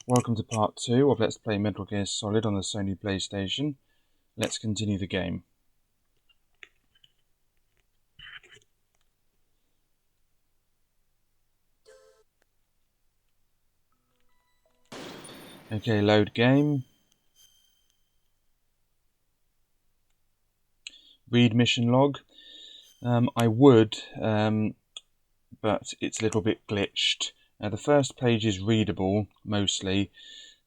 Welcome to part 2 of Let's Play Metal Gear Solid on the Sony PlayStation. Let's continue the game. Okay, load game. Read mission log. I would, but it's a little bit glitched. The first page is readable, mostly,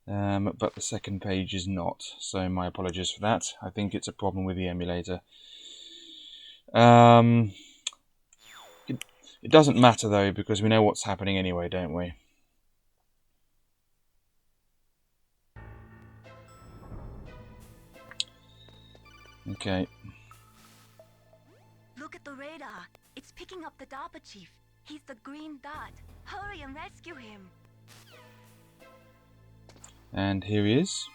but the second page is not, so my apologies for that. I think it's a problem with the emulator. It doesn't matter though, because we know what's happening anyway, don't we? Okay. Look at the radar. It's picking up the DARPA chief. He's the green dot. Hurry and rescue him. And here he is.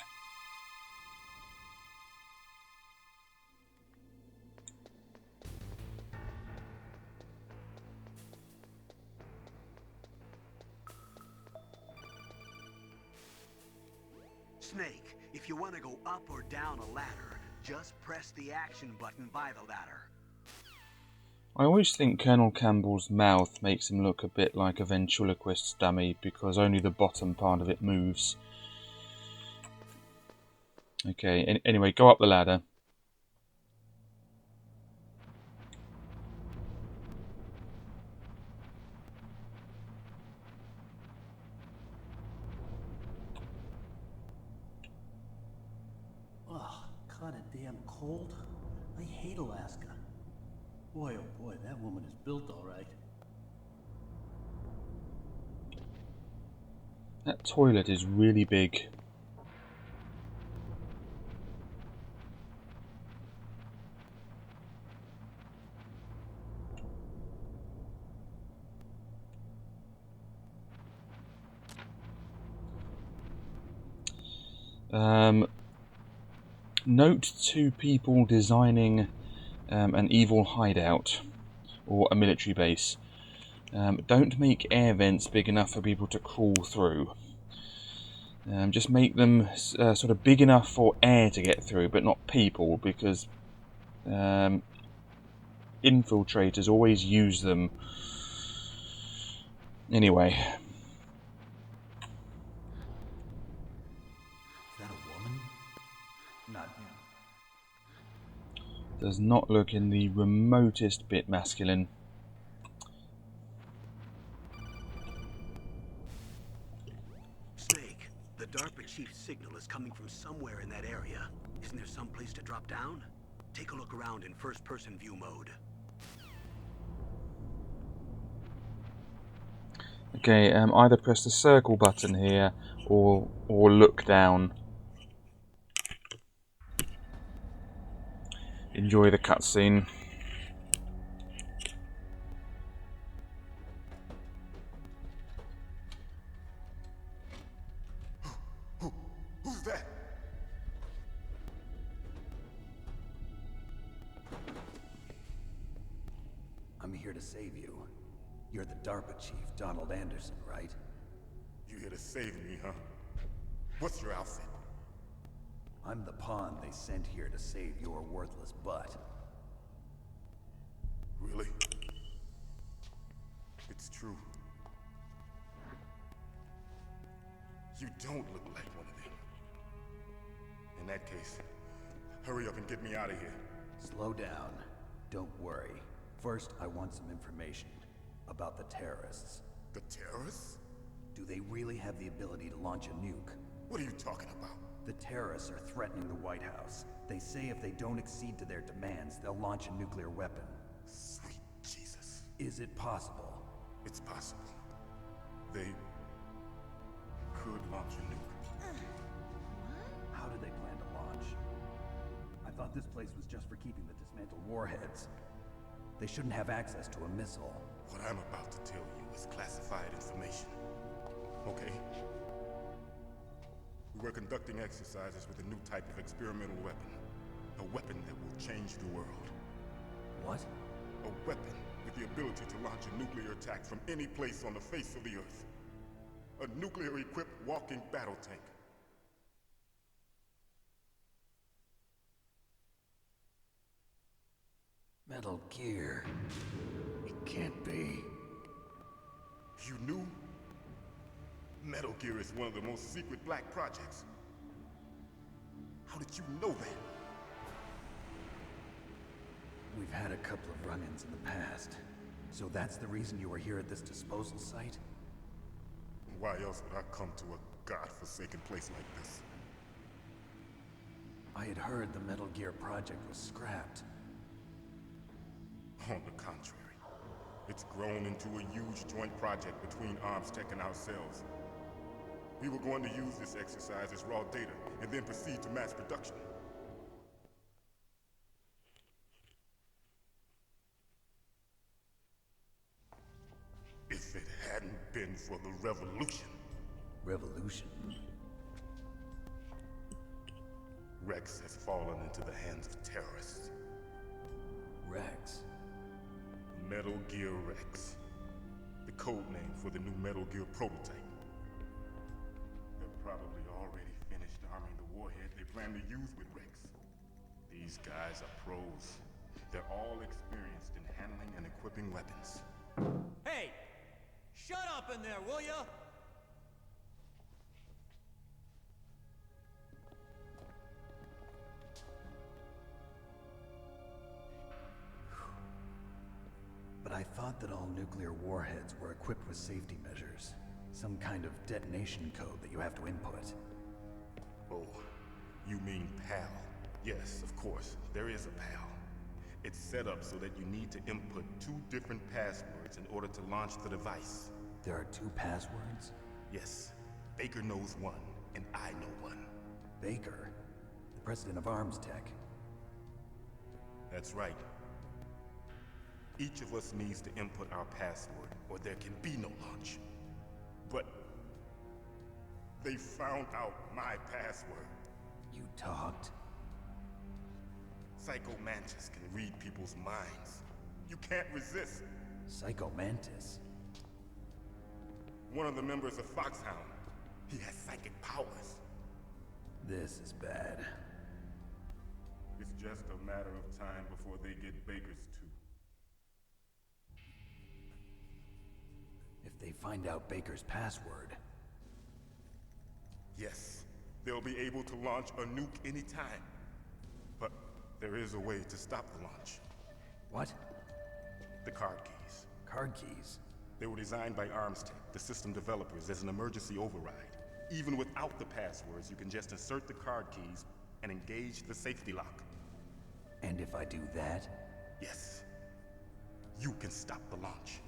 Snake, if you want to go up or down a ladder, just press the action button by the ladder. I always think Colonel Campbell's mouth makes him look a bit like a ventriloquist's dummy because only the bottom part of it moves. Okay, anyway, go up the ladder. Oh, kinda damn cold. I hate Alaska. Boy, oh boy, that woman is built all right. That toilet is really big. Note to people designing an evil hideout or a military base. Don't make air vents big enough for people to crawl through. Just make them sort of big enough for air to get through, but not people, because infiltrators always use them. Anyway. Is that a woman? Not yet. Does not look in the remotest bit masculine. Snake, the DARPA chief's signal is coming from somewhere in that area. Isn't there some place to drop down? Take a look around in first-person view mode. Okay, either press the circle button here or look down. Enjoy the cutscene. Who's that? I'm here to save you. You're the DARPA chief, Donald Anderson, right? You here to save me, huh? What's your outfit? I'm the pawn they sent here to save your worthless butt. Really? It's true. You don't look like one of them. In that case, hurry up and get me out of here. Slow down. Don't worry. First, I want some information about the terrorists. The terrorists? Do they really have the ability to launch a nuke? What are you talking about? The terrorists are threatening the White House. They say if they don't accede to their demands, they'll launch a nuclear weapon. Sweet Jesus. Is it possible? It's possible. They could launch a nuke. How do they plan to launch? I thought this place was just for keeping the dismantled warheads. They shouldn't have access to a missile. What I'm about to tell you is classified information. Okay? We were conducting exercises with a new type of experimental weapon. A weapon that will change the world. What? A weapon with the ability to launch a nuclear attack from any place on the face of the Earth. A nuclear-equipped walking battle tank. Metal Gear. It can't be. You knew? Metal Gear is one of the most secret black projects. How did you know that? We've had a couple of run-ins in the past. So that's the reason you were here at this disposal site? Why else would I come to a godforsaken place like this? I had heard the Metal Gear project was scrapped. On the contrary, it's grown into a huge joint project between ArmsTech and ourselves. We were going to use this exercise as raw data and then proceed to mass production. If it hadn't been for the revolution. Revolution? Rex has fallen into the hands of terrorists. Rex? Metal Gear Rex. The code name for the new Metal Gear prototype. They're probably already finished arming the warhead they plan to use with Rex. These guys are pros. They're all experienced in handling and equipping weapons. Hey! Shut up in there, will ya? But I thought that all nuclear warheads were equipped with safety measures. Some kind of detonation code that you have to input. Oh, you mean PAL? Yes, of course, there is a PAL. It's set up so that you need to input 2 different passwords in order to launch the device. There are 2 passwords? Yes, Baker knows one, and I know one. Baker? The president of ArmsTech? That's right. Each of us needs to input our password, or there can be no launch. But they found out my password. You talked? Psycho Mantis can read people's minds. You can't resist. Psycho Mantis? One of the members of Foxhound. He has psychic powers. This is bad. It's just a matter of time before they get Baker's too. If they find out Baker's password... Yes, they'll be able to launch a nuke anytime. But there is a way to stop the launch. What? The card keys. Card keys? They were designed by ArmsTech, the system developers, as an emergency override. Even without the passwords, you can just insert the card keys and engage the safety lock. And if I do that? Yes. You can stop the launch.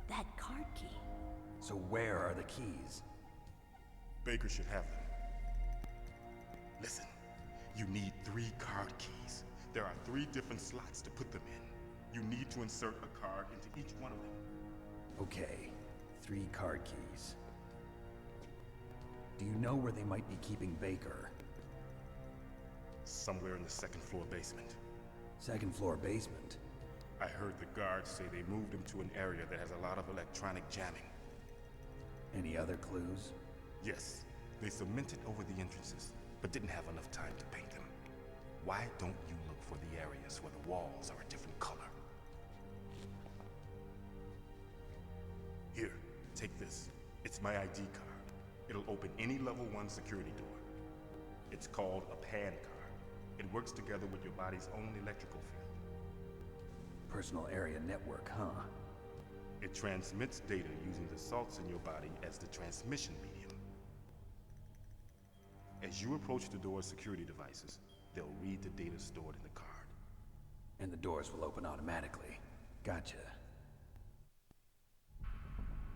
That card key. So where are the keys? Baker should have them. Listen, you need 3 card keys. There are 3 different slots to put them in. You need to insert a card into each one of them. Okay, 3 card keys. Do you know where they might be keeping Baker? Somewhere in the 2nd floor basement. 2nd floor basement? I heard the guards say they moved him to an area that has a lot of electronic jamming. Any other clues? Yes, they cemented over the entrances, but didn't have enough time to paint them. Why don't you look for the areas where the walls are a different color? Here, take this. It's my ID card. It'll open any level 1 security door. It's called a PAN card. It works together with your body's own electrical field. Personal area network, huh? It transmits data using the salts in your body as the transmission medium. As you approach the door's security devices, they'll read the data stored in the card. And the doors will open automatically. Gotcha.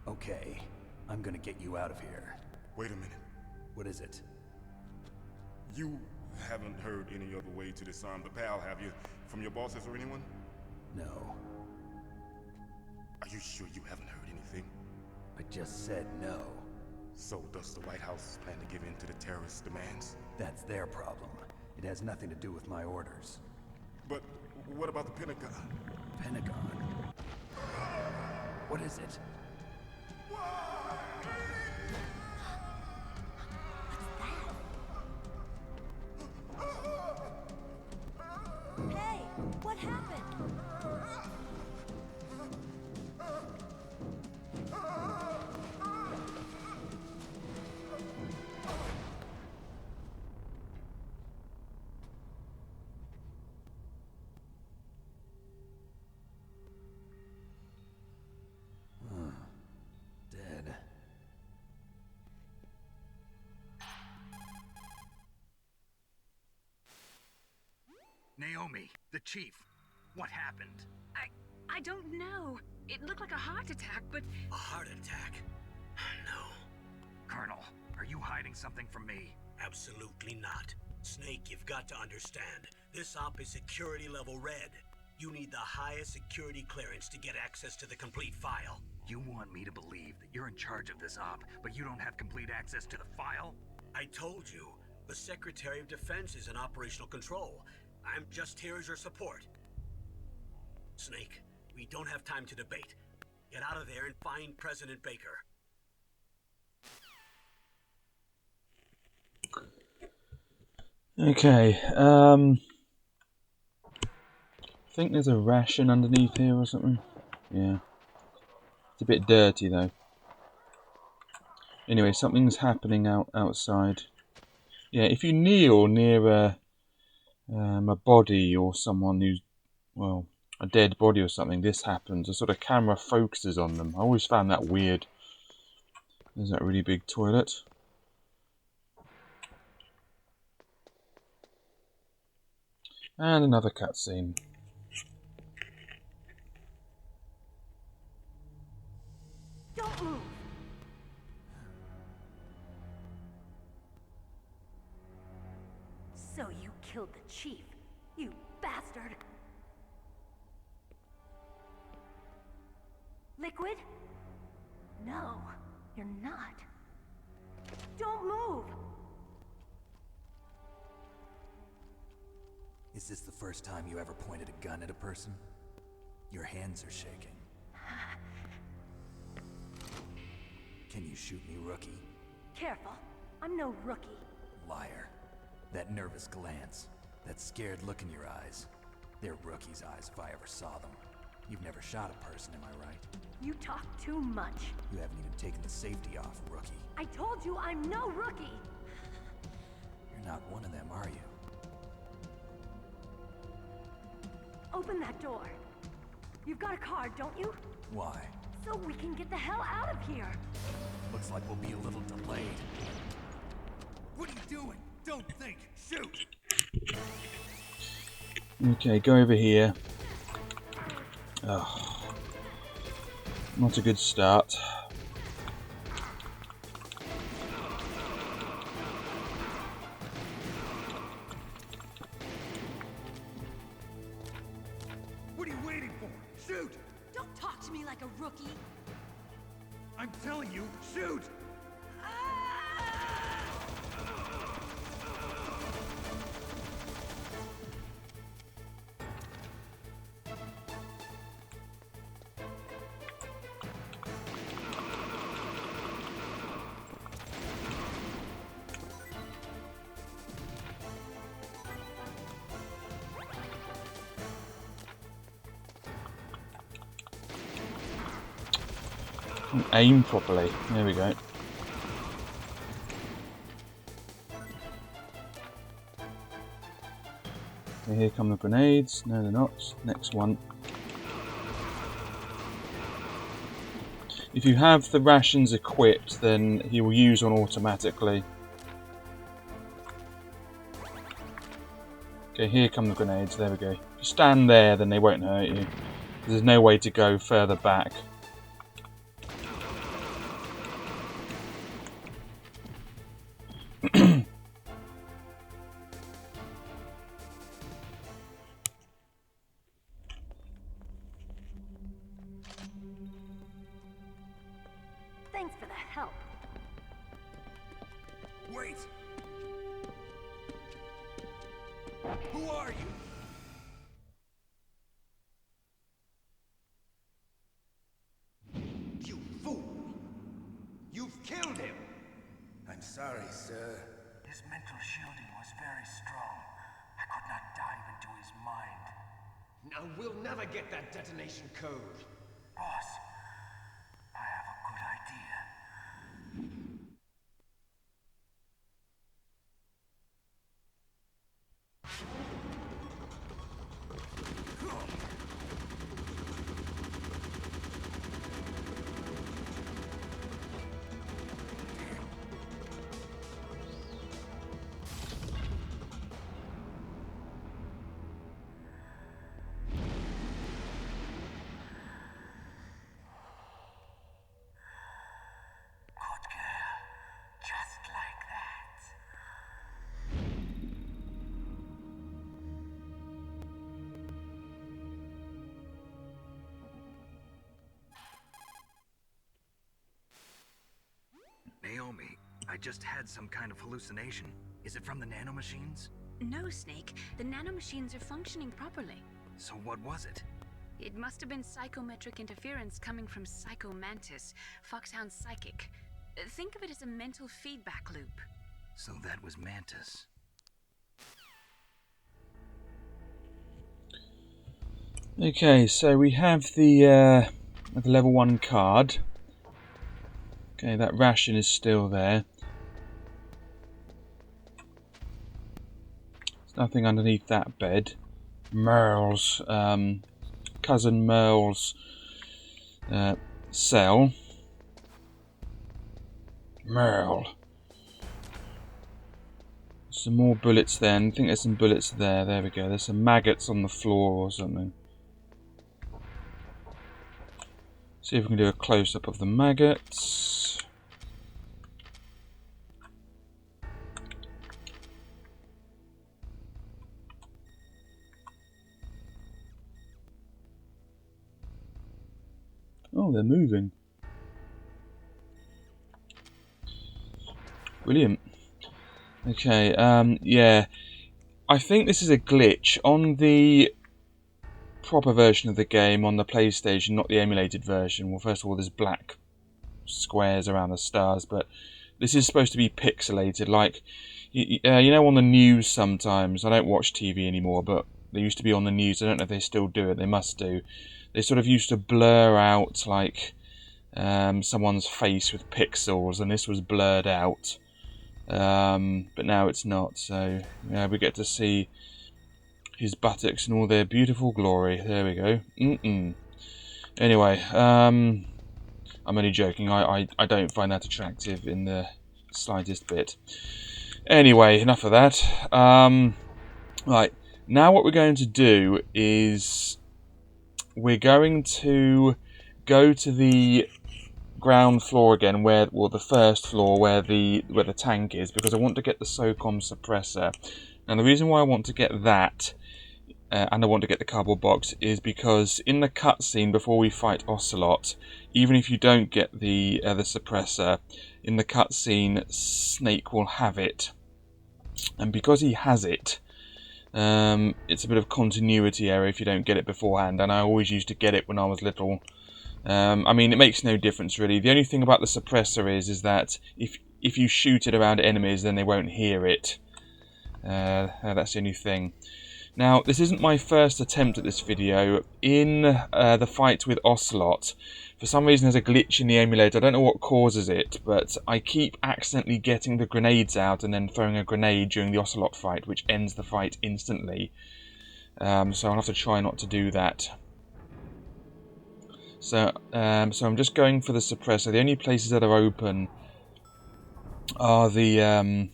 Okay, I'm gonna get you out of here. Wait a minute. What is it? You haven't heard any other way to disarm the PAL, have you? From your bosses or anyone? No. Are you sure you haven't heard anything? I just said no. So does the White House plan to give in to the terrorists' demands? That's their problem. It has nothing to do with my orders. But what about the Pentagon? Pentagon? What is it? Show me. The chief. What happened? I don't know. It looked like a heart attack, but... A heart attack? No. Colonel, are you hiding something from me? Absolutely not. Snake, you've got to understand. This op is security level red. You need the highest security clearance to get access to the complete file. You want me to believe that you're in charge of this op, but you don't have complete access to the file? I told you, the Secretary of Defense is in operational control. I'm just here as your support. Snake, we don't have time to debate. Get out of there and find President Baker. Okay, I think there's a ration underneath here or something. Yeah. It's a bit dirty though. Anyway, something's happening outside. Yeah, if you kneel near a body or someone who's, well, a dead body or something, this happens. The sort of camera focuses on them. I always found that weird. There's that really big toilet. And another cutscene. Don't move! So you killed the chief, you bastard! Liquid? No, you're not. Don't move! Is this the first time you ever pointed a gun at a person? Your hands are shaking. Can you shoot me, rookie? Careful, I'm no rookie. Liar. That nervous glance, that scared look in your eyes. They're rookie's eyes if I ever saw them. You've never shot a person, am I right? You talk too much. You haven't even taken the safety off, rookie. I told you I'm no rookie! You're not one of them, are you? Open that door. You've got a card, don't you? Why? So we can get the hell out of here. Looks like we'll be a little delayed. What are you doing? Don't think. Shoot! Okay, go over here. Oh, not a good start. What are you waiting for? Shoot! Don't talk to me like a rookie. I'm telling you, shoot! Aim properly. There we go. Okay, here come the grenades. No, they're not. Next one. If you have the rations equipped, then he will use one automatically. Okay, here come the grenades. There we go. If you stand there, then they won't hurt you. There's no way to go further back. Thanks for the help. Wait! Who are you? You fool! You've killed him! I'm sorry, sir. His mental shielding was very strong. I could not dive into his mind. Now we'll never get that detonation code. Boss, I have a good idea. Naomi, I just had some kind of hallucination. Is it from the nanomachines? No, Snake. The nanomachines are functioning properly. So what was it? It must have been psychometric interference coming from Psycho Mantis, Foxhound's psychic. Think of it as a mental feedback loop. So that was Mantis. Okay, so we have the level 1 card. Okay, that ration is still there. There's nothing underneath that bed. Merle's, cousin Merle's cell. Merle. Some more bullets there. I think there's some bullets there. There we go. There's some maggots on the floor or something. See if we can do a close-up of the maggots. Oh, they're moving. Brilliant. Okay, yeah. I think this is a glitch on the proper version of the game on the PlayStation, not the emulated version. Well, first of all, there's black squares around the stars, but this is supposed to be pixelated, like, you know, on the news sometimes. I don't watch TV anymore, but they used to be on the news. I don't know if they still do it. They must do. They sort of used to blur out, like, someone's face with pixels, and this was blurred out. But now it's not, so yeah, we get to see his buttocks in all their beautiful glory. There we go. Anyway, I'm only joking. I don't find that attractive in the slightest bit. Anyway, enough of that. Right, now what we're going to do is we're going to go to the ground floor again, well, the first floor where the tank is, because I want to get the SOCOM suppressor. And the reason why I want to get that, and I want to get the cardboard box, is because in the cutscene before we fight Ocelot, even if you don't get the suppressor, in the cutscene Snake will have it, and because he has it, it's a bit of continuity error if you don't get it beforehand. And I always used to get it when I was little. I mean, it makes no difference really. The only thing about the suppressor is that if you shoot it around enemies, then they won't hear it. That's the only thing. Now, this isn't my first attempt at this video. In the fight with Ocelot, for some reason there's a glitch in the emulator. I don't know what causes it, but I keep accidentally getting the grenades out and then throwing a grenade during the Ocelot fight, which ends the fight instantly. So I'll have to try not to do that. So I'm just going for the suppressor. The only places that are open are the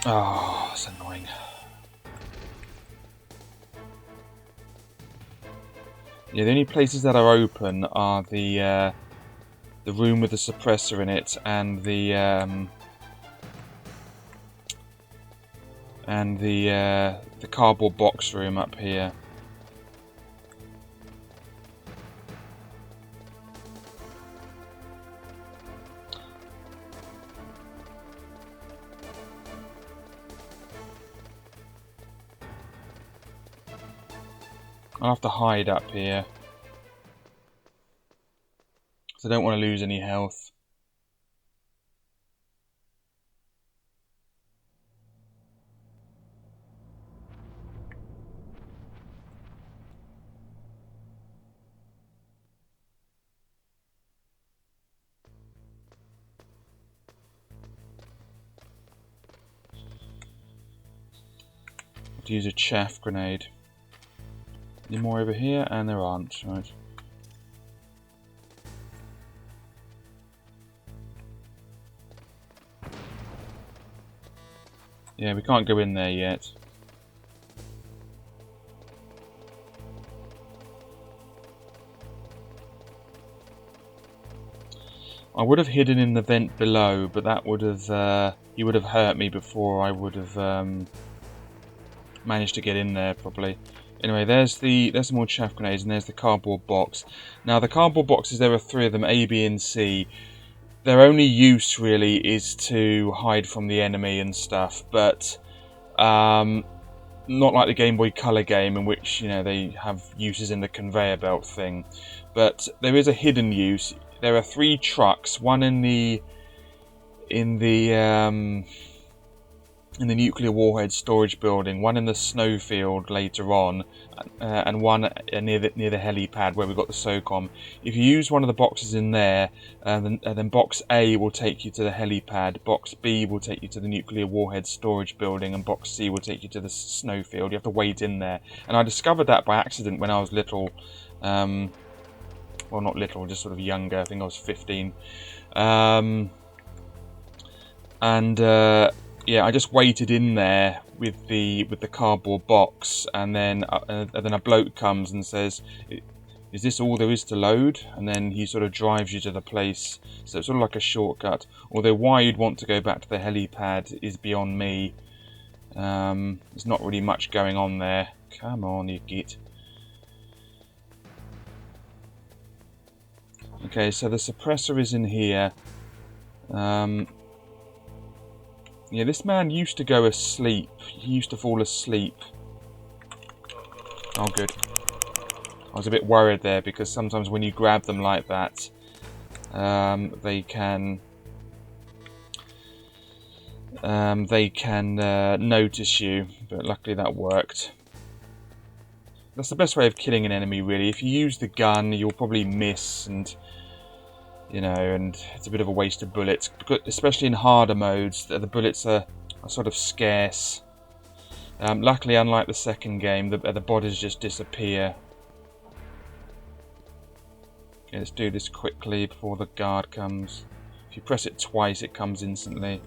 oh, that's annoying. Yeah, the only places that are open are the room with the suppressor in it and the cardboard box room up here. I'll have to hide up here, because I don't want to lose any health. I have to use a chaff grenade. Any more over here? And there aren't, right. Yeah, we can't go in there yet. I would have hidden in the vent below, but that would have, he would have hurt me before I would have managed to get in there properly. Anyway, there's some more chaff grenades, and there's the cardboard box. Now, the cardboard boxes, there are 3 of them, A, B, and C. Their only use, really, is to hide from the enemy and stuff, but not like the Game Boy Color game, in which, you know, they have uses in the conveyor belt thing. But there is a hidden use. There are 3 trucks, one in the nuclear warhead storage building, one in the snowfield later on, and one near the helipad where we've got the SOCOM. If you use one of the boxes in there, then box A will take you to the helipad, box B will take you to the nuclear warhead storage building, and box C will take you to the snowfield. You have to wait in there. And I discovered that by accident when I was little. Well, not little, just sort of younger. I think I was 15. Yeah, I just waited in there with the cardboard box, and then a bloke comes and says, "Is this all there is to load?" And then he sort of drives you to the place. So it's sort of like a shortcut. Although why you'd want to go back to the helipad is beyond me. There's not really much going on there. Come on, you git. Okay, so the suppressor is in here. Yeah, this man used to go asleep. He used to fall asleep. Oh, good. I was a bit worried there, because sometimes when you grab them like that, they can notice you. But luckily that worked. That's the best way of killing an enemy, really. If you use the gun, you'll probably miss, and you know, and it's a bit of a waste of bullets, especially in harder modes. The bullets are sort of scarce. Luckily, unlike the second game, the bodies just disappear. Okay, let's do this quickly before the guard comes. If you press it twice, it comes instantly.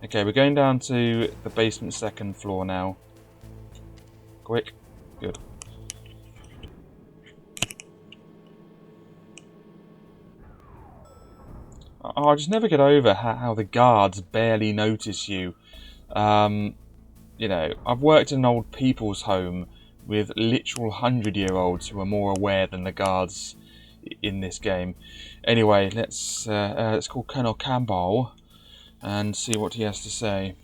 Okay, we're going down to the basement 2nd floor now. Quick. Good. Oh, I just never get over how the guards barely notice you. You know, I've worked in an old people's home with literal 100-year-olds who are more aware than the guards in this game. Anyway, let's call Colonel Campbell and see what he has to say.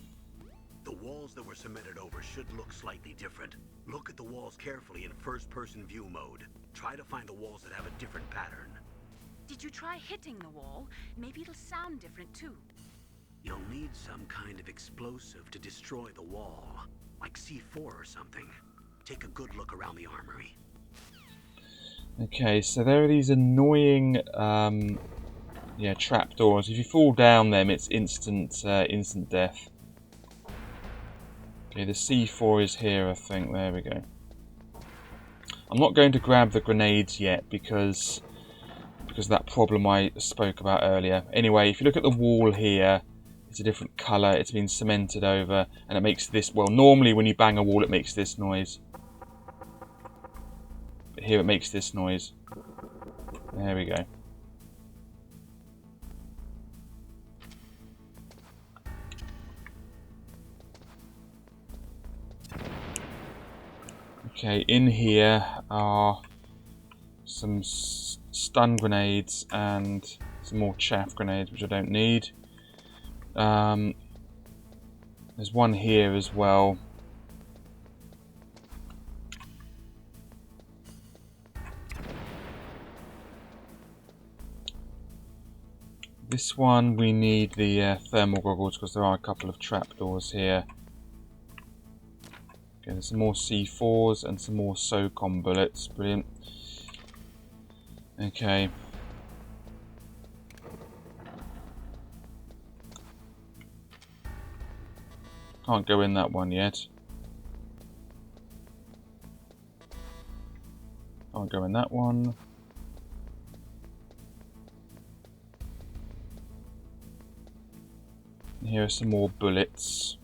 The walls that were cemented over should look slightly different. Look at the walls carefully in first-person view mode. Try to find the walls that have a different pattern. Did you try hitting the wall? Maybe it'll sound different too. You'll need some kind of explosive to destroy the wall, like C4 or something. Take a good look around the armory. Okay, so there are these annoying, yeah, trapdoors. If you fall down them, it's instant death. Okay, the C4 is here, I think. There we go. I'm not going to grab the grenades yet because of that problem I spoke about earlier. Anyway, if you look at the wall here, it's a different colour. It's been cemented over, and it makes this. Well, normally when you bang a wall, it makes this noise. But here it makes this noise. There we go. Okay, in here are some stun grenades and some more chaff grenades, which I don't need. There's one here as well. This one we need the thermal goggles because there are a couple of trapdoors here. Okay, there's some more C4s and some more SOCOM bullets. Brilliant. Okay. Can't go in that one yet. Can't go in that one. And here are some more bullets.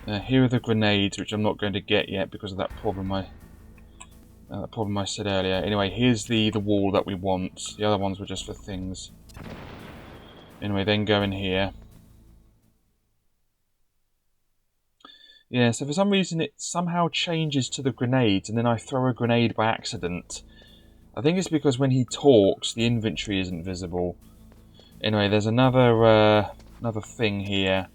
Here are the grenades, which I'm not going to get yet because of that problem I said earlier. Anyway, here's the wall that we want. The other ones were just for things. Anyway, then go in here. Yeah, so for some reason it somehow changes to the grenades, and then I throw a grenade by accident. I think it's because when he talks, the inventory isn't visible. Anyway, there's another thing here.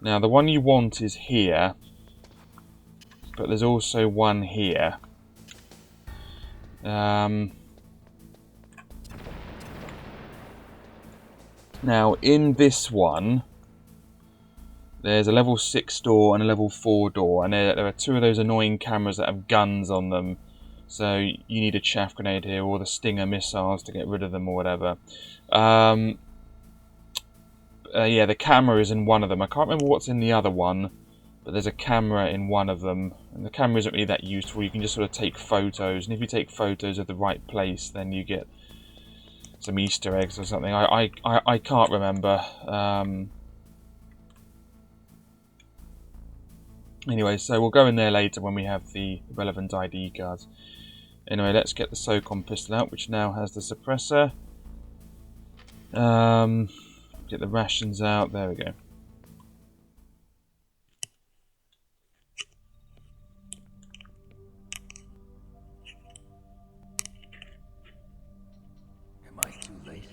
Now, the one you want is here, but there's also one here. Now, in this one, there's a level 6 door and a level 4 door, and there are two of those annoying cameras that have guns on them. So you need a chaff grenade here, or the Stinger missiles to get rid of them, or whatever. Yeah, the camera is in one of them. I can't remember what's in the other one, but there's a camera in one of them. And the camera isn't really that useful. You can just sort of take photos, and if you take photos of the right place, then you get some Easter eggs or something. I can't remember. Anyway, so we'll go in there later when we have the relevant ID cards. Anyway, let's get the SOCOM pistol out, which now has the suppressor. Get the rations out. There we go. Am I too late?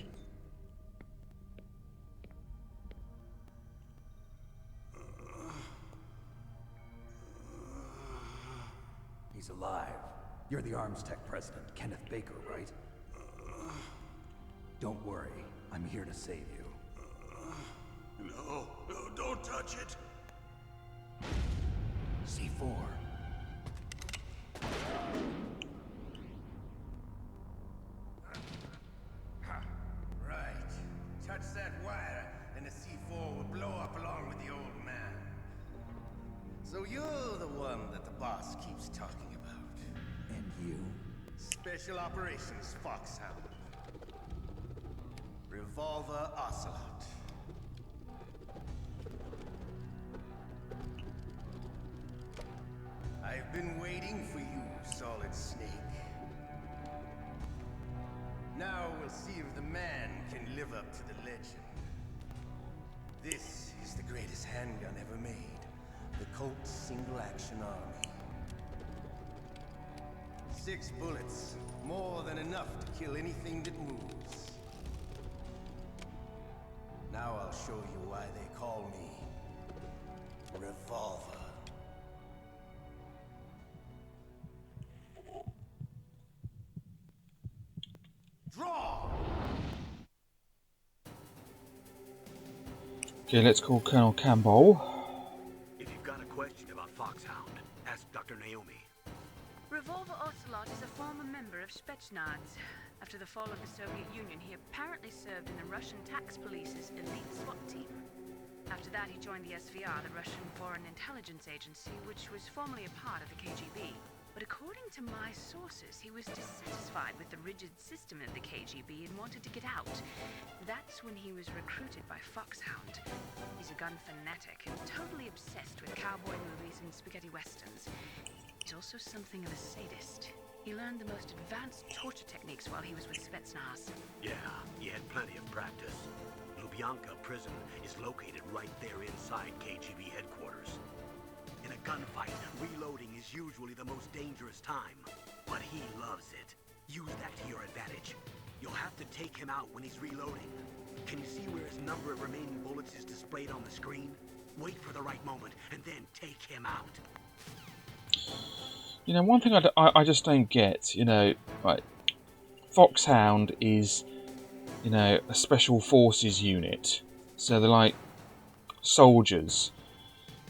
He's alive. You're the Arms Tech president, Kenneth Baker, right? Don't worry. I'm here to save you. No, don't touch it. C4. Right. Touch that wire, and the C4 will blow up along with the old man. So you're the one that the boss keeps talking about. And you? Special Operations Foxhound. Revolver Ocelot. I've been waiting for you, Solid Snake. Now we'll see if the man can live up to the legend. This is the greatest handgun ever made. The Colt Single Action Army. 6 bullets, more than enough to kill anything that moves. Now I'll show you why they call me Revolver. Draw! Okay, let's call Colonel Campbell. If you've got a question about Foxhound, ask Dr. Naomi. Revolver Ocelot is a former member of Spetsnaz. After the fall of the Soviet Union, he apparently served in the Russian tax police's elite SWAT team. After that, he joined the SVR, the Russian Foreign Intelligence Agency, which was formerly a part of the KGB. But according to my sources, he was dissatisfied with the rigid system of the KGB and wanted to get out. That's when he was recruited by Foxhound. He's a gun fanatic and totally obsessed with cowboy movies and spaghetti westerns. He's also something of a sadist. He learned the most advanced torture techniques while he was with Spetsnaz. Yeah, he had plenty of practice. Lubyanka prison is located right there inside KGB headquarters. In a gunfight, reloading is usually the most dangerous time. But he loves it. Use that to your advantage. You'll have to take him out when he's reloading. Can you see where his number of remaining bullets is displayed on the screen? Wait for the right moment, and then take him out. You know, one thing I just don't get, you know, right, Foxhound is, you know, a special forces unit. So they're like soldiers.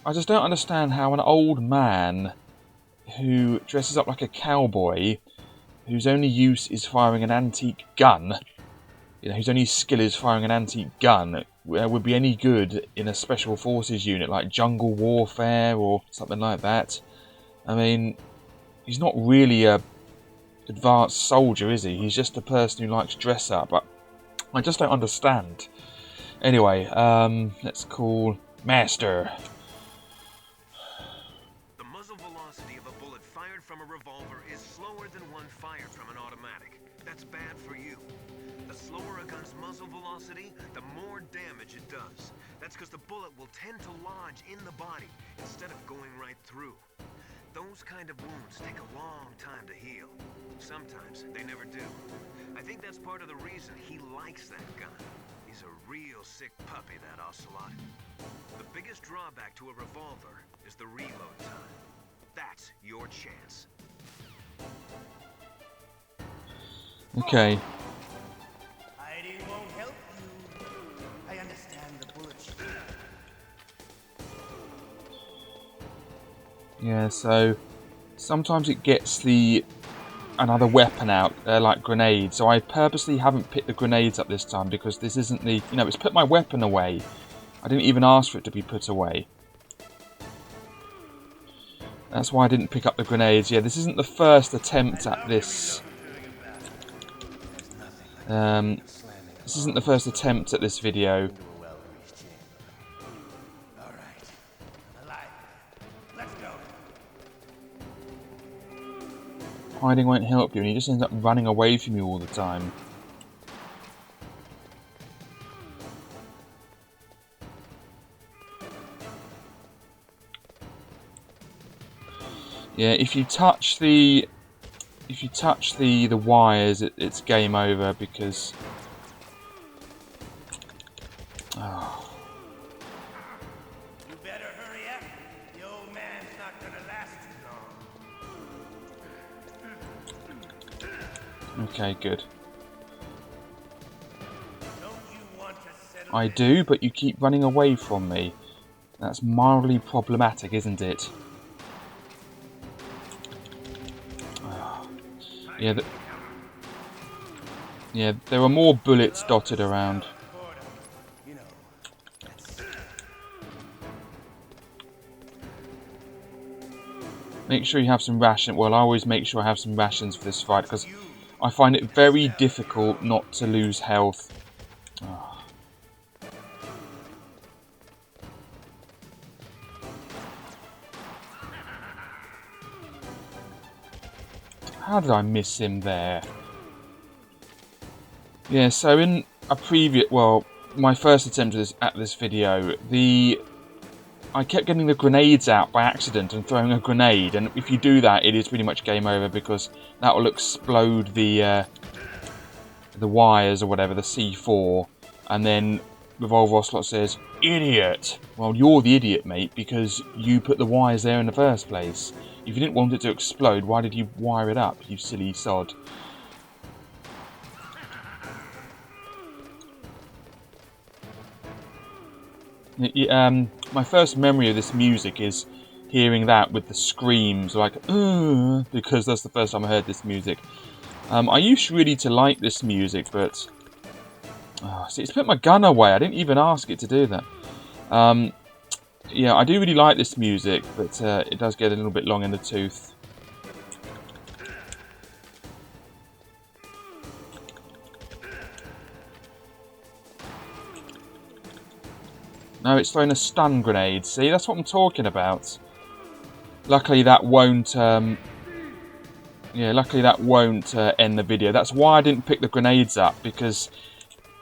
I just don't understand how an old man who dresses up like a cowboy, whose only use is firing an antique gun, you know, whose only skill is firing an antique gun, would be any good in a special forces unit like jungle warfare or something like that. I mean, he's not really a advanced soldier, is he? He's just a person who likes dress up. But I just don't understand. Anyway, let's call Master. The muzzle velocity of a bullet fired from a revolver is slower than one fired from an automatic. That's bad for you. The slower a gun's muzzle velocity, the more damage it does. That's because the bullet will tend to lodge in the body instead of going right through. Those kind of wounds take a long time to heal. Sometimes they never do. I think that's part of the reason he likes that gun. He's a real sick puppy, that Ocelot. The biggest drawback to a revolver is the reload time. That's your chance. Okay. Hiding won't help you. I understand the bullet. Yeah, so sometimes it gets another weapon out, like grenades. So I purposely haven't picked the grenades up this time because this isn't the... You know, it's put my weapon away. I didn't even ask for it to be put away. That's why I didn't pick up the grenades. Yeah, this isn't the first attempt at this. This isn't the first attempt at this video. Hiding won't help you, and he just ends up running away from you all the time. Yeah, if you touch the wires, it's game over because. Oh. You better hurry up. The old man's not gonna last too long. Okay, good. I do, but you keep running away from me. That's mildly problematic, isn't it? Yeah, there are more bullets dotted around. Make sure you have some rations. Well, I always make sure I have some rations for this fight because I find it very difficult not to lose health. Oh. How did I miss him there? Yeah, so in a previous, well, my first attempt at this video, I kept getting the grenades out by accident and throwing a grenade, and if you do that, it is pretty much game over because that will explode the wires or whatever, the C4, and then Revolver Ocelot says, "Idiot!" Well, you're the idiot, mate, because you put the wires there in the first place. If you didn't want it to explode, why did you wire it up, you silly sod? My first memory of this music is hearing that with the screams, like, because that's the first time I heard this music. I used really to like this music, but... see, it's put my gun away. I didn't even ask it to do that. Yeah, I do really like this music, but it does get a little bit long in the tooth. No, it's throwing a stun grenade. See, that's what I'm talking about. Luckily, that won't. Yeah, luckily that won't end the video. That's why I didn't pick the grenades up, because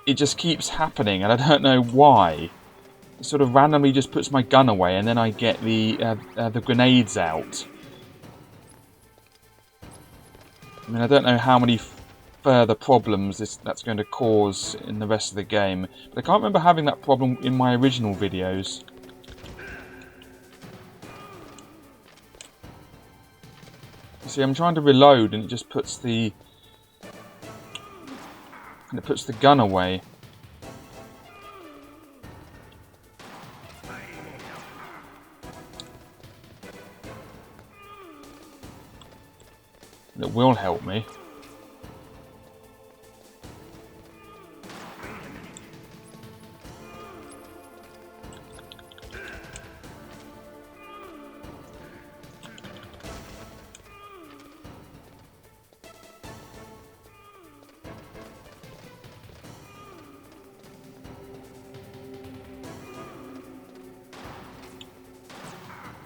it just keeps happening, and I don't know why. It sort of randomly just puts my gun away, and then I get the grenades out. I mean, I don't know how many further problems that's going to cause in the rest of the game, but I can't remember having that problem in my original videos. You see, I'm trying to reload and it just puts the gun away. It will help me.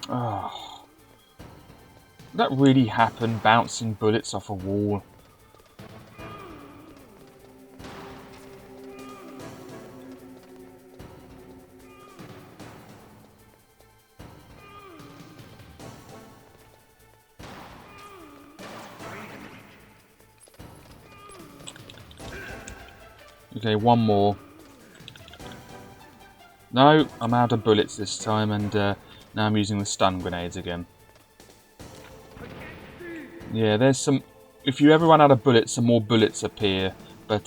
Oh. Did that really happen, bouncing bullets off a wall? Okay, one more. No, I'm out of bullets this time, and now I'm using the stun grenades again. Yeah, there's some... If you ever run out of bullets, some more bullets appear, but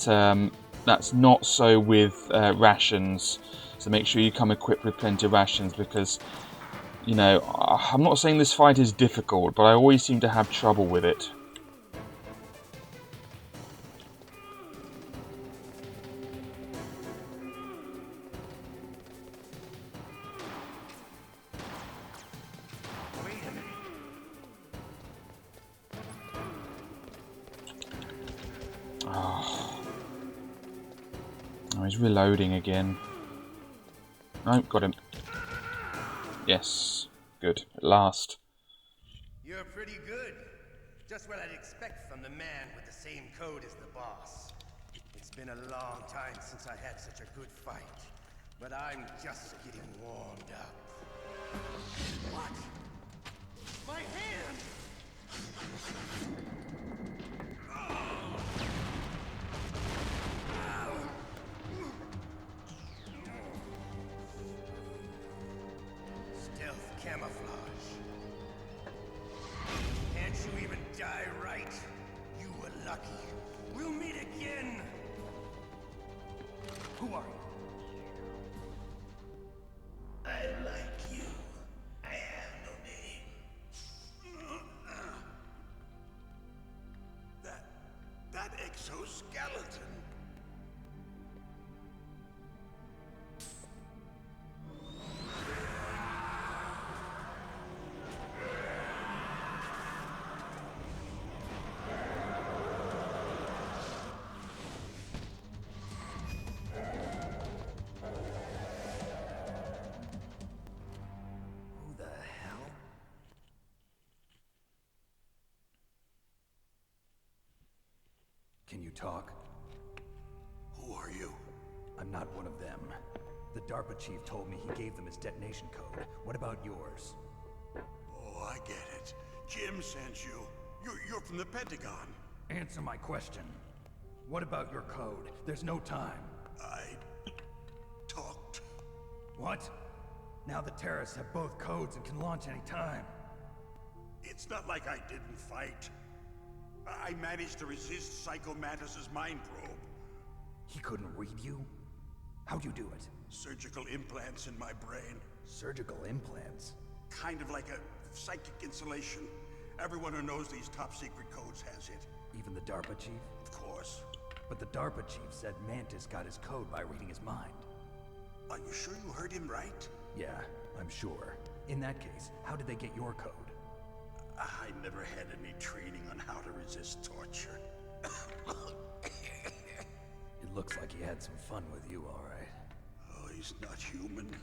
that's not so with rations. So make sure you come equipped with plenty of rations, because, you know, I'm not saying this fight is difficult, but I always seem to have trouble with it. Oh, he's reloading again. No, got him. Yes, good, at last. You're pretty good. Just what I'd expect from the man with the same code as the boss. It's been a long time since I had such a good fight, but I'm just getting warmed up. What? My hand! Stealth camouflage. Can't you even die right? You were lucky. We'll meet again! Who are you? I like you. I have no name. That exoskeleton. Who the hell? Can you talk? Who are you? I'm not one of them. The DARPA chief told me he gave them his detonation code. What about yours? Oh, I get it. Jim sent you. You're from the Pentagon. Answer my question. What about your code? There's no time. I talked. What? Now the terrorists have both codes and can launch any time. It's not like I didn't fight. I managed to resist Psycho Mantis's mind probe. He couldn't read you? How'd you do it? Surgical implants in my brain. Surgical implants? Kind of like a psychic insulation. Everyone who knows these top secret codes has it. Even the DARPA chief? Of course. But the DARPA chief said Mantis got his code by reading his mind. Are you sure you heard him right? Yeah, I'm sure. In that case, how did they get your code? I never had any training on how to resist torture. It looks like he had some fun with you, all right. Oh, he's not human.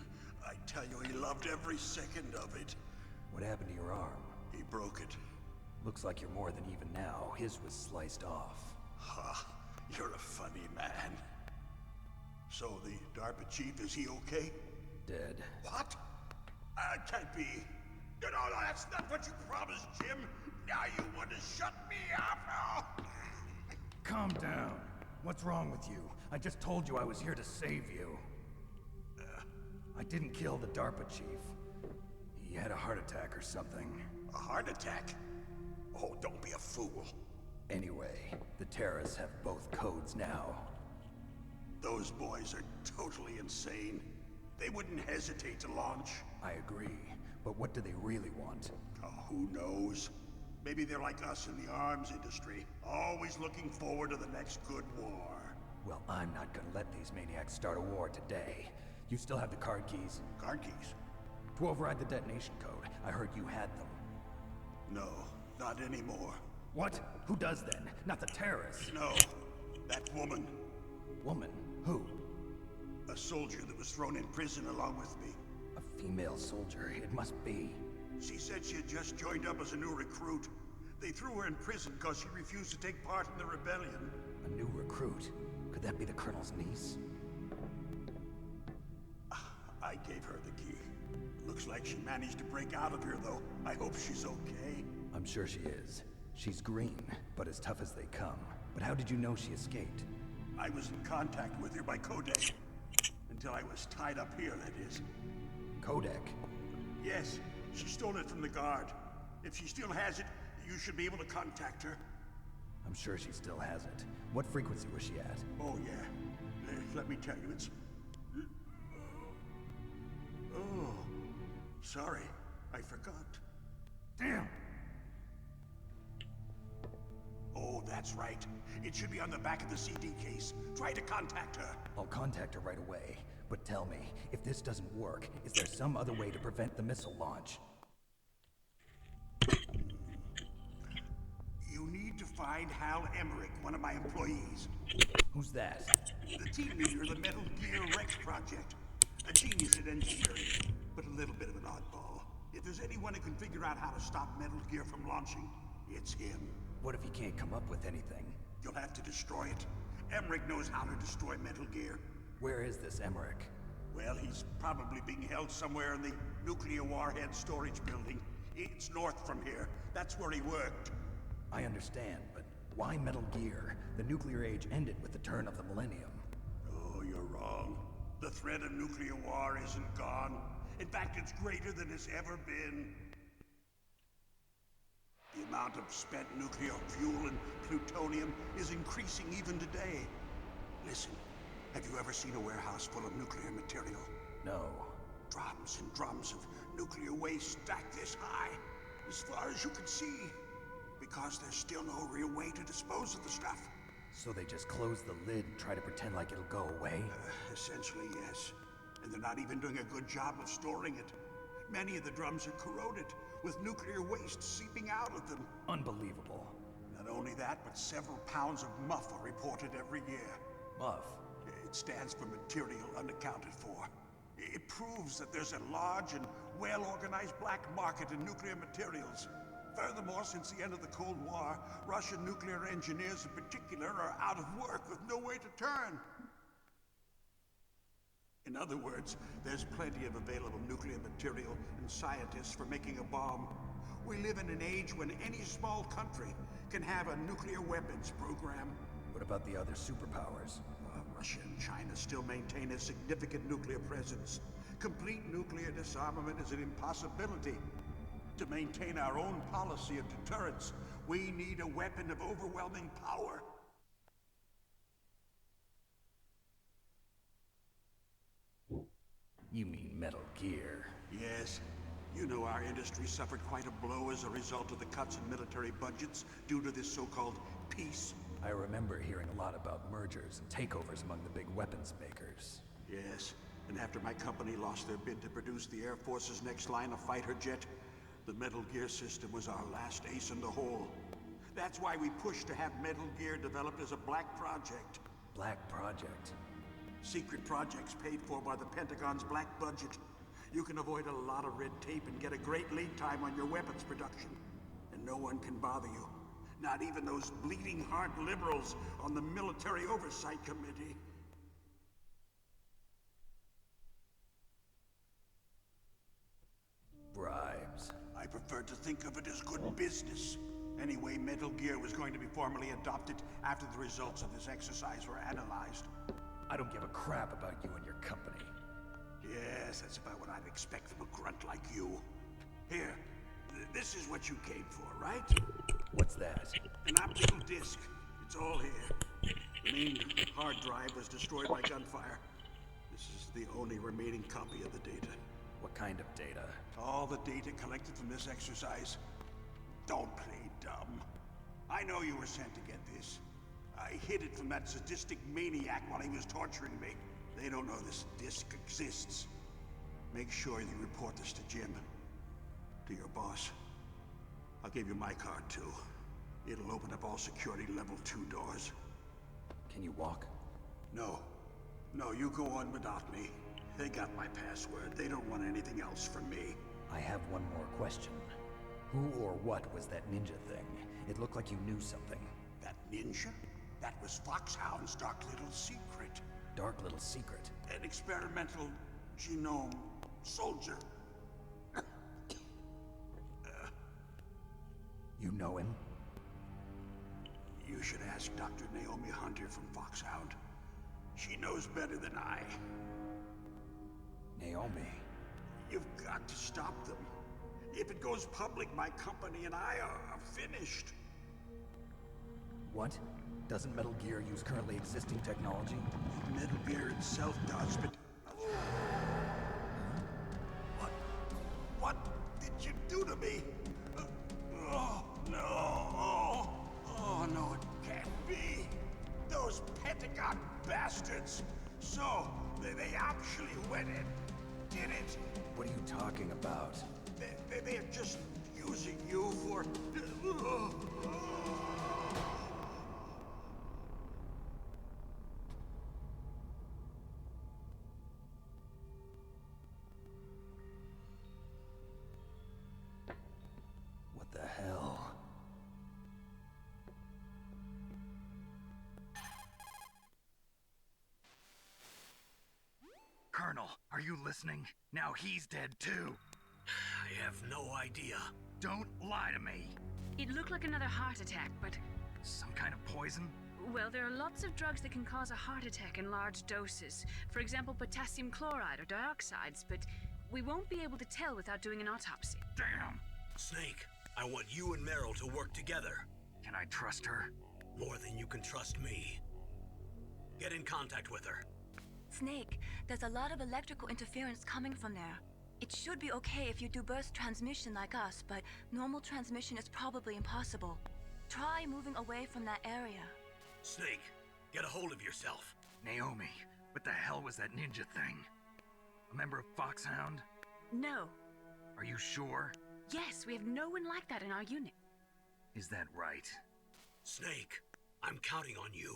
I tell you, he loved every second of it. What happened to your arm? He broke it. Looks like you're more than even now. His was sliced off. Ha, you're a funny man. So the DARPA chief, is he okay? Dead. What? Can't be. No, that's not what you promised, Jim. Now you want to shut me up? Oh. Calm down. What's wrong with you? I just told you I was here to save you. I didn't kill the DARPA chief. He had a heart attack or something. A heart attack? Oh, don't be a fool. Anyway, the terrorists have both codes now. Those boys are totally insane. They wouldn't hesitate to launch. I agree, but what do they really want? Oh, who knows? Maybe they're like us in the arms industry, always looking forward to the next good war. Well, I'm not gonna let these maniacs start a war today. You still have the card keys? Card keys? To override the detonation code. I heard you had them. No, not anymore. What? Who does then? Not the terrorists. No, that woman. Woman? Who? A soldier that was thrown in prison along with me. A female soldier, it must be. She said she had just joined up as a new recruit. They threw her in prison because she refused to take part in the rebellion. A new recruit? Could that be the Colonel's niece? I gave her the key. Looks like she managed to break out of here, though. I hope she's okay. I'm sure she is. She's green, but as tough as they come. But how did you know she escaped? I was in contact with her by codec. Until I was tied up here, that is. Codec? Yes, she stole it from the guard. If she still has it, you should be able to contact her. I'm sure she still has it. What frequency was she at? Oh, yeah. Let me tell you, it's... Oh, sorry. I forgot. Damn! Oh, that's right. It should be on the back of the CD case. Try to contact her. I'll contact her right away. But tell me, if this doesn't work, is there some other way to prevent the missile launch? You need to find Hal Emmerich, one of my employees. Who's that? The team leader of the Metal Gear Rex project. A genius at engineering, but a little bit of an oddball. If there's anyone who can figure out how to stop Metal Gear from launching, it's him. What if he can't come up with anything? You'll have to destroy it. Emmerich knows how to destroy Metal Gear. Where is this Emmerich? Well, he's probably being held somewhere in the nuclear warhead storage building. It's north from here. That's where he worked. I understand, but why Metal Gear? The nuclear age ended with the turn of the millennium. Oh, you're wrong. The threat of nuclear war isn't gone. In fact, it's greater than it's ever been. The amount of spent nuclear fuel and plutonium is increasing even today. Listen, have you ever seen a warehouse full of nuclear material? No. Drums and drums of nuclear waste stacked this high, as far as you can see. Because there's still no real way to dispose of the stuff. So they just close the lid and try to pretend like it'll go away? Essentially, yes. And they're not even doing a good job of storing it. Many of the drums are corroded, with nuclear waste seeping out of them. Unbelievable. Not only that, but several pounds of muff are reported every year. Muff? It stands for material unaccounted for. It proves that there's a large and well-organized black market in nuclear materials. Furthermore, since the end of the Cold War, Russian nuclear engineers in particular are out of work with no way to turn. In other words, there's plenty of available nuclear material and scientists for making a bomb. We live in an age when any small country can have a nuclear weapons program. What about the other superpowers? Russia and China still maintain a significant nuclear presence. Complete nuclear disarmament is an impossibility. To maintain our own policy of deterrence, we need a weapon of overwhelming power. You mean Metal Gear? Yes. You know our industry suffered quite a blow as a result of the cuts in military budgets due to this so-called peace. I remember hearing a lot about mergers and takeovers among the big weapons makers. Yes, and after my company lost their bid to produce the Air Force's next line of fighter jet, the Metal Gear system was our last ace in the hole. That's why we pushed to have Metal Gear developed as a black project. Black project? Secret projects paid for by the Pentagon's black budget. You can avoid a lot of red tape and get a great lead time on your weapons production. And no one can bother you. Not even those bleeding heart liberals on the Military Oversight Committee. Bribes. I prefer to think of it as good business. Anyway, Metal Gear was going to be formally adopted after the results of this exercise were analyzed. I don't give a crap about you and your company. Yes, that's about what I'd expect from a grunt like you. Here, this is what you came for, right? What's that? An optical disc. It's all here. The main hard drive was destroyed by gunfire. This is the only remaining copy of the data. What kind of data? All the data collected from this exercise. Don't play dumb. I know you were sent to get this. I hid it from that sadistic maniac while he was torturing me. They don't know this disc exists. Make sure you report this to Jim. To your boss. I'll give you my card, too. It'll open up all security level 2 doors. Can you walk? No. No, you go on without me. They got my password. They don't want anything else from me. I have one more question. Who or what was that ninja thing? It looked like you knew something. That ninja? That was Foxhound's dark little secret. Dark little secret? An experimental genome soldier. You know him? You should ask Dr. Naomi Hunter from Foxhound. She knows better than I. Naomi. You've got to stop them. If it goes public, my company and I are finished. What? Doesn't Metal Gear use currently existing technology? Metal Gear itself does, but... What did you do to me? Oh, no. Oh, no, it can't be. Those Pentagon bastards. So, they actually went and did it. What are you talking about? They're just using you for... What the hell? Colonel, are you listening? Now he's dead too. I have no idea. Don't lie to me. It looked like another heart attack, but... Some kind of poison? Well, there are lots of drugs that can cause a heart attack in large doses. For example, potassium chloride or dioxides, but we won't be able to tell without doing an autopsy. Damn! Snake, I want you and Meryl to work together. Can I trust her? More than you can trust me. Get in contact with her. Snake, there's a lot of electrical interference coming from there. It should be okay if you do burst transmission like us, but normal transmission is probably impossible. Try moving away from that area. Snake, get a hold of yourself. Naomi, what the hell was that ninja thing? A member of Foxhound? No. Are you sure? Yes, we have no one like that in our unit. Is that right? Snake, I'm counting on you.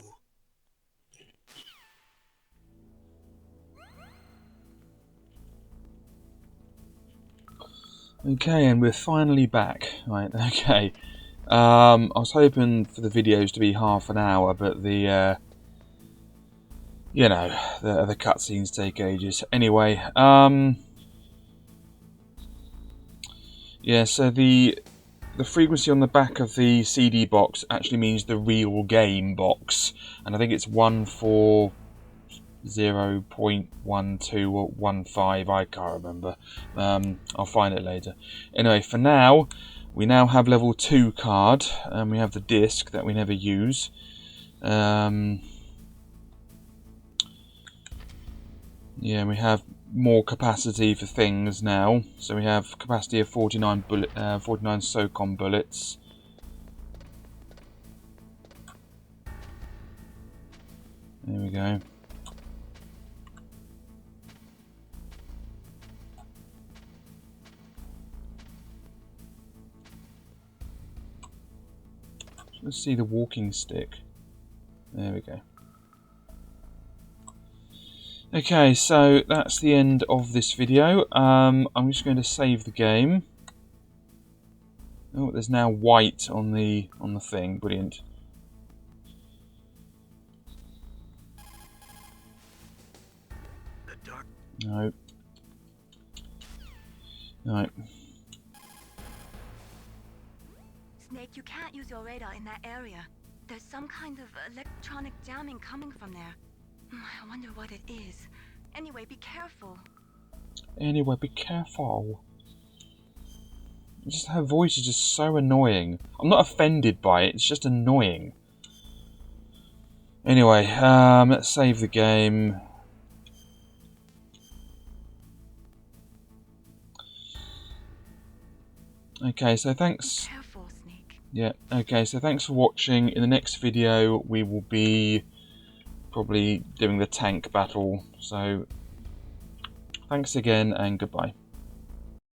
Okay, and we're finally back. Right, okay. I was hoping for the videos to be half an hour, but the you know, the cutscenes take ages. Anyway, yeah, so the frequency on the back of the CD box actually means the real game box, and I think it's 140.12 or 15, I can't remember. I'll find it later. Anyway, for now, we now have level 2 card, and we have the disc that we never use. Yeah, we have more capacity for things now. So we have capacity of 49 SOCOM bullets. There we go. Let's see the walking stick. There we go. Okay, so that's the end of this video. I'm just going to save the game. Oh, there's now white on the thing. Brilliant. No. No. Snake, you can't use your radar in that area. There's some kind of electronic jamming coming from there. I wonder what it is. Anyway, be careful. Anyway, be careful. Just her voice is just so annoying. I'm not offended by it, it's just annoying. Anyway, let's save the game. Okay, so thanks. Careful, Snake. Yeah, okay, so thanks for watching. In the next video, we will be probably doing the tank battle. So, thanks again and goodbye.